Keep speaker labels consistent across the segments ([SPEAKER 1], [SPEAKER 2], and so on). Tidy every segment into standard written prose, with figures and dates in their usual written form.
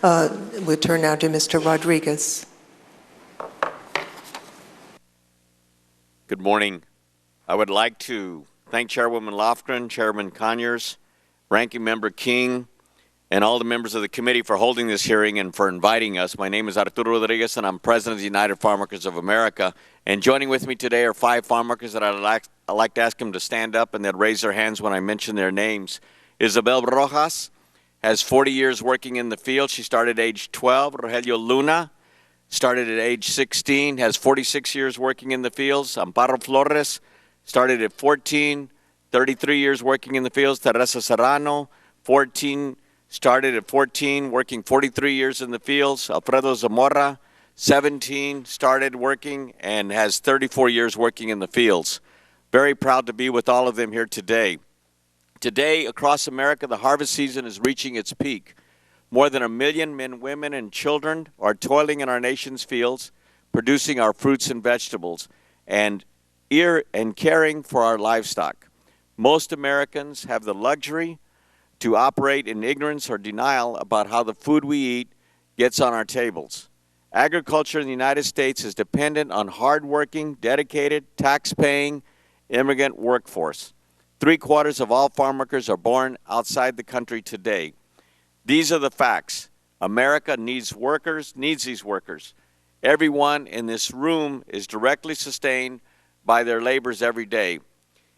[SPEAKER 1] We'll turn now to Mr. Rodriguez.
[SPEAKER 2] Good morning. I would like to thank Chairwoman Lofgren, Chairman Conyers, Ranking Member King, and all the members of the committee for holding this hearing and for inviting us. My name is Arturo Rodriguez, and I'm President of the United Farm Workers of America. And joining with me today are 5 farm workers that I'd like to ask them to stand up and then raise their hands when I mention their names. Isabel Rojas has 40 years working in the field. She started at age 12. Rogelio Luna started at age 16, has 46 years working in the fields. Amparo Flores started at 14, 33 years working in the fields. Teresa Serrano, started at 14, working 43 years in the fields. Alfredo Zamora, 17, started working and has 34 years working in the fields. Very proud to be with all of them here today. Today, across America, the harvest season is reaching its peak. More than 1 million men, women, and children are toiling in our nation's fields, producing our fruits and vegetables, and caring for our livestock. Most Americans have the luxury to operate in ignorance or denial about how the food we eat gets on our tables. Agriculture in the United States is dependent on hardworking, dedicated, tax-paying immigrant workforce. 3/4 of all farm workers are born outside the country today. These are the facts. America needs these workers. Everyone in this room is directly sustained by their labors every day.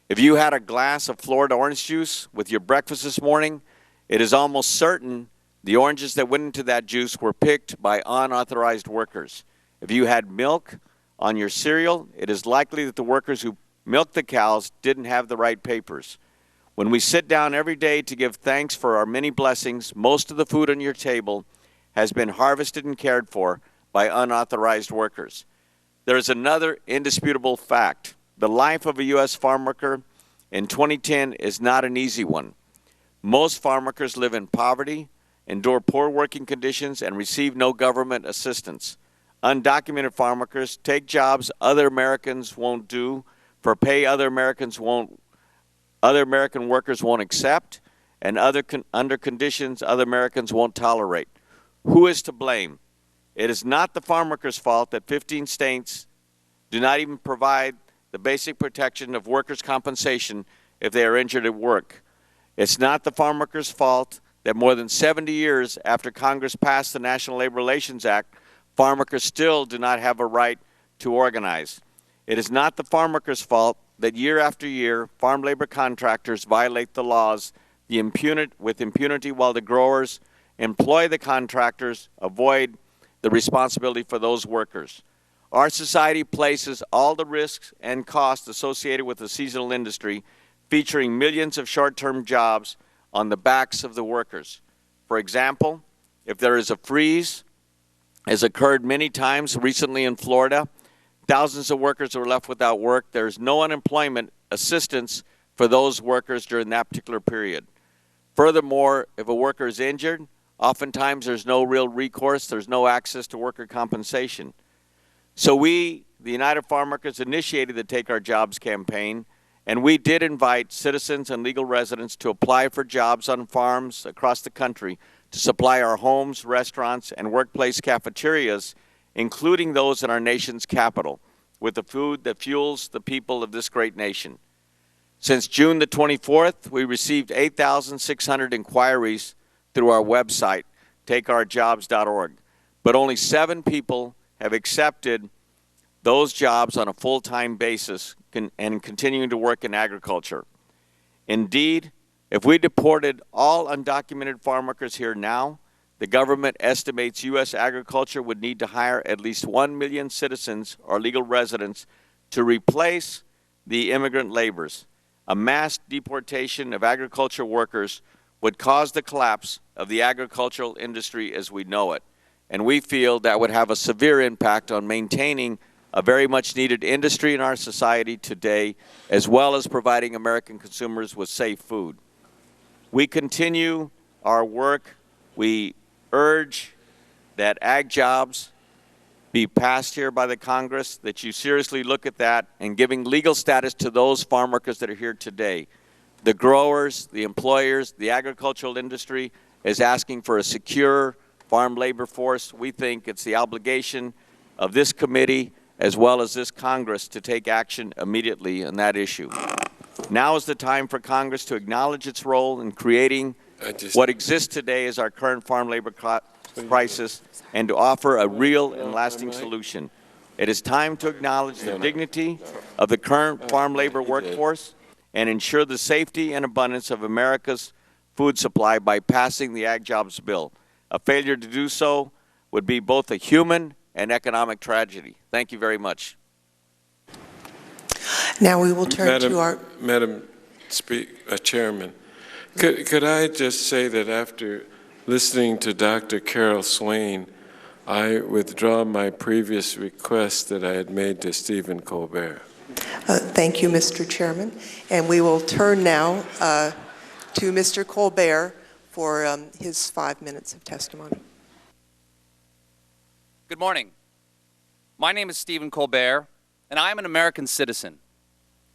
[SPEAKER 2] If you had a glass of Florida orange juice with your breakfast this morning, it is almost certain the oranges that went into that juice were picked by unauthorized workers. If you had milk on your cereal, it is likely that the workers who milked the cows didn't have the right papers. When we sit down every day to give thanks for our many blessings, most of the food on your table has been harvested and cared for by unauthorized workers. There is another indisputable fact. The life of a U.S. farm worker in 2010 is not an easy one. Most farm workers live in poverty, endure poor working conditions, and receive no government assistance. Undocumented farm workers take jobs other Americans won't do for pay other American workers won't accept, and under conditions other Americans won't tolerate. Who is to blame? It is not the farm workers' fault that 15 states do not even provide the basic protection of workers' compensation if they are injured at work. It's not the farm workers' fault that more than 70 years after Congress passed the National Labor Relations Act, farm workers still do not have a right to organize. It is not the farm workers' fault that year after year, farm labor contractors violate the laws with impunity while the growers employ the contractors, avoid the responsibility for those workers. Our society places all the risks and costs associated with the seasonal industry, featuring millions of short-term jobs on the backs of the workers. For example, if there is a freeze, as occurred many times recently in Florida, thousands of workers are left without work. There is no unemployment assistance for those workers during that particular period. Furthermore, if a worker is injured, oftentimes there's no real recourse. There's no access to worker compensation. So we, the United Farm Workers, initiated the Take Our Jobs campaign, and we did invite citizens and legal residents to apply for jobs on farms across the country to supply our homes, restaurants, and workplace cafeterias, including those in our nation's capital, with the food that fuels the people of this great nation. Since June the 24th, we received 8,600 inquiries through our website, takeourjobs.org, but only 7 people have accepted those jobs on a full-time basis and continuing to work in agriculture. Indeed, if we deported all undocumented farm workers here now, the government estimates U.S. agriculture would need to hire at least 1 million citizens or legal residents to replace the immigrant laborers. A mass deportation of agriculture workers would cause the collapse of the agricultural industry as we know it. And we feel that would have a severe impact on maintaining a very much needed industry in our society today, as well as providing American consumers with safe food. We continue our work. We urge that ag jobs be passed here by the Congress, that you seriously look at that and giving legal status to those farm workers that are here today. The growers, the employers, the agricultural industry is asking for a secure farm labor force. We think it's the obligation of this committee as well as this Congress to take action immediately on that issue. Now is the time for Congress to acknowledge its role in creating what exists today as our current farm labor crisis and to offer a real and lasting solution. It is time to acknowledge the dignity of the current farm labor workforce and ensure the safety and abundance of America's food supply by passing the Ag Jobs Bill. A failure to do so would be both a human and economic tragedy. Thank you very much.
[SPEAKER 1] Now we will turn to our...
[SPEAKER 3] Madam Chairman, could I just say that after listening to Dr. Carol Swain, I withdraw my previous request that I had made to Stephen Colbert.
[SPEAKER 1] Thank you, Mr. Chairman. And we will turn now to Mr. Colbert for his 5 minutes of testimony.
[SPEAKER 4] Good morning. My name is Stephen Colbert, and I am an American citizen.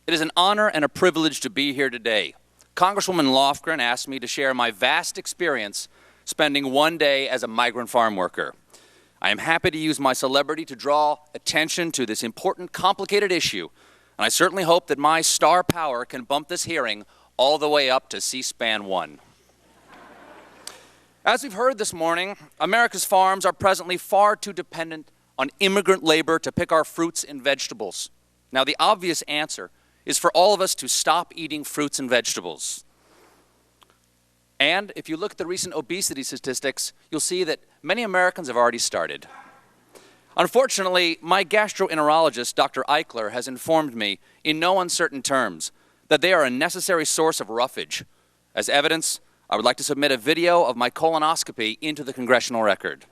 [SPEAKER 4] It is an honor and a privilege to be here today. Congresswoman Lofgren asked me to share my vast experience spending one day as a migrant farm worker. I am happy to use my celebrity to draw attention to this important, complicated issue, and I certainly hope that my star power can bump this hearing all the way up to C-SPAN 1. As we've heard this morning, America's farms are presently far too dependent on immigrant labor to pick our fruits and vegetables. Now, the obvious answer is for all of us to stop eating fruits and vegetables. And if you look at the recent obesity statistics, you'll see that many Americans have already started. Unfortunately, my gastroenterologist, Dr. Eichler, has informed me in no uncertain terms that they are a necessary source of roughage. As evidence, I would like to submit a video of my colonoscopy into the Congressional record.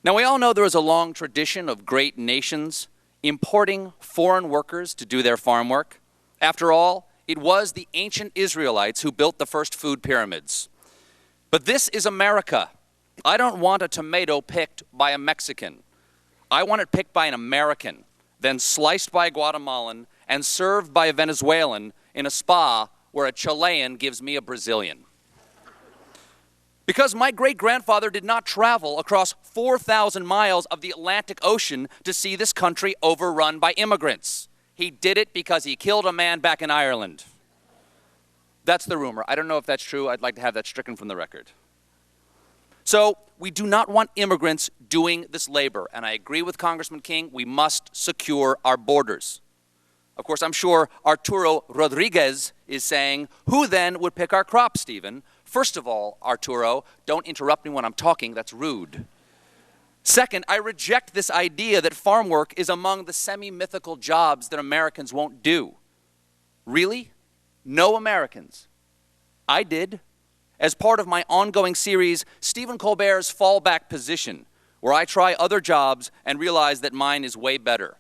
[SPEAKER 4] Now, we all know there is a long tradition of great nations importing foreign workers to do their farm work. After all, it was the ancient Israelites who built the first food pyramids. But this is America. I don't want a tomato picked by a Mexican. I want it picked by an American, then sliced by a Guatemalan and served by a Venezuelan in a spa where a Chilean gives me a Brazilian. Because my great-grandfather did not travel across 4,000 miles of the Atlantic Ocean to see this country overrun by immigrants. He did it because he killed a man back in Ireland. That's the rumor. I don't know if that's true. I'd like to have that stricken from the record. So we do not want immigrants doing this labor. And I agree with Congressman King, we must secure our borders. Of course, I'm sure Arturo Rodriguez is saying, who then would pick our crops, Stephen? First of all, Arturo, don't interrupt me when I'm talking. That's rude. Second, I reject this idea that farm work is among the semi-mythical jobs that Americans won't do. Really? No Americans. I did. As part of my ongoing series, Stephen Colbert's Fallback Position, where I try other jobs and realize that mine is way better.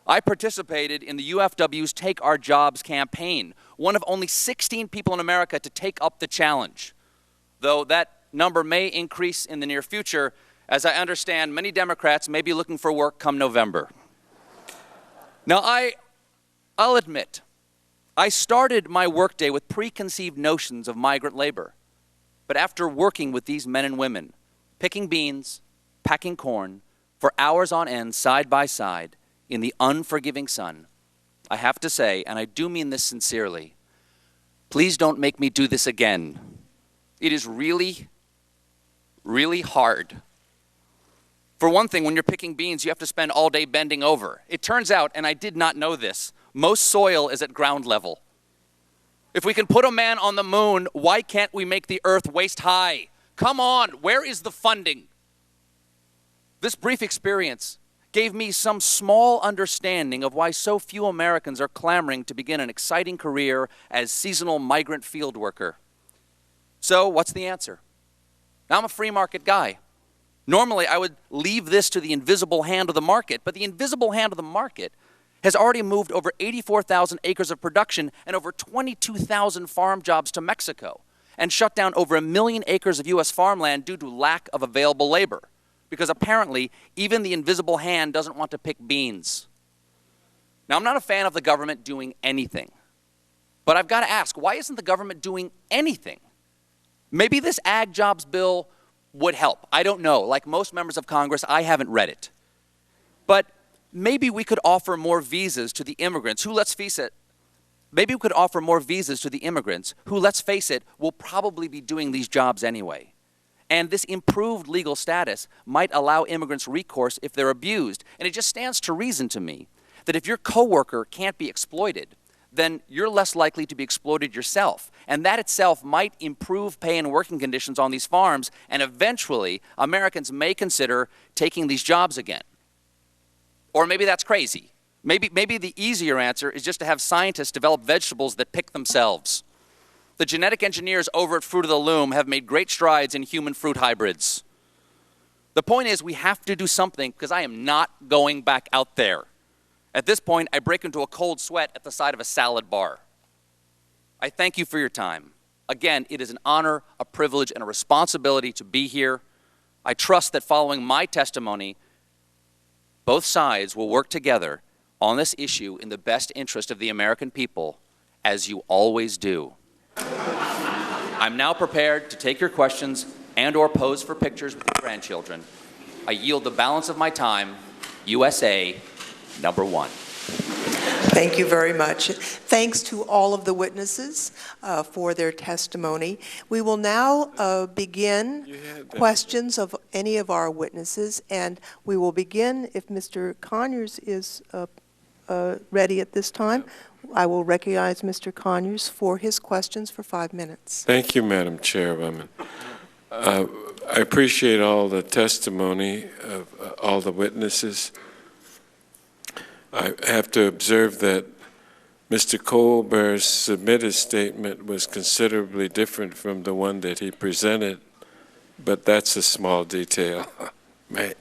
[SPEAKER 4] I participated in the UFW's Take Our Jobs campaign, one of only 16 people in America to take up the challenge. Though that number may increase in the near future, as I understand, many Democrats may be looking for work come November. Now, I'll admit, I started my workday with preconceived notions of migrant labor. But after working with these men and women, picking beans, packing corn, for hours on end, side by side, in the unforgiving sun, I have to say, and I do mean this sincerely, please don't make me do this again. It is really, really hard. For one thing, when you're picking beans, you have to spend all day bending over. It turns out, and I did not know this, most soil is at ground level. If we can put a man on the moon, why can't we make the earth waist high? Come on, where is the funding? This brief experience gave me some small understanding of why so few Americans are clamoring to begin an exciting career as seasonal migrant field worker. So, what's the answer? Now, I'm a free market guy. Normally, I would leave this to the invisible hand of the market, but the invisible hand of the market has already moved over 84,000 acres of production and over 22,000 farm jobs to Mexico and shut down over 1 million acres of U.S. farmland due to lack of available labor. Because apparently, even the invisible hand doesn't want to pick beans. Now, I'm not a fan of the government doing anything. But I've got to ask, why isn't the government doing anything? Maybe this Ag Jobs bill would help. I don't know. Like most members of Congress, I haven't read it. But maybe we could offer more visas to the immigrants who, let's face it, will probably be doing these jobs anyway. And this improved legal status might allow immigrants recourse if they're abused. And it just stands to reason to me that if your coworker can't be exploited, then you're less likely to be exploited yourself. And that itself might improve pay and working conditions on these farms, and eventually Americans may consider taking these jobs again. Or maybe that's crazy. Maybe the easier answer is just to have scientists develop vegetables that pick themselves. The genetic engineers over at Fruit of the Loom have made great strides in human fruit hybrids. The point is we have to do something because I am not going back out there. At this point, I break into a cold sweat at the side of a salad bar. I thank you for your time. Again, it is an honor, a privilege, and a responsibility to be here. I trust that following my testimony, both sides will work together on this issue in the best interest of the American people, as you always do. I'm now prepared to take your questions and/or pose for pictures with your grandchildren. I yield the balance of my time. USA number 1.
[SPEAKER 1] Thank you very much. Thanks to all of the witnesses for their testimony. We will now begin questions of any of our witnesses, and we will begin, if Mr. Conyers is ready at this time. I will recognize Mr. Conyers for his questions for 5 minutes.
[SPEAKER 3] Thank you, Madam Chairwoman. I appreciate all the testimony of all the witnesses. I have to observe that Mr. Colbert's submitted statement was considerably different from the one that he presented, but that's a small detail. Right.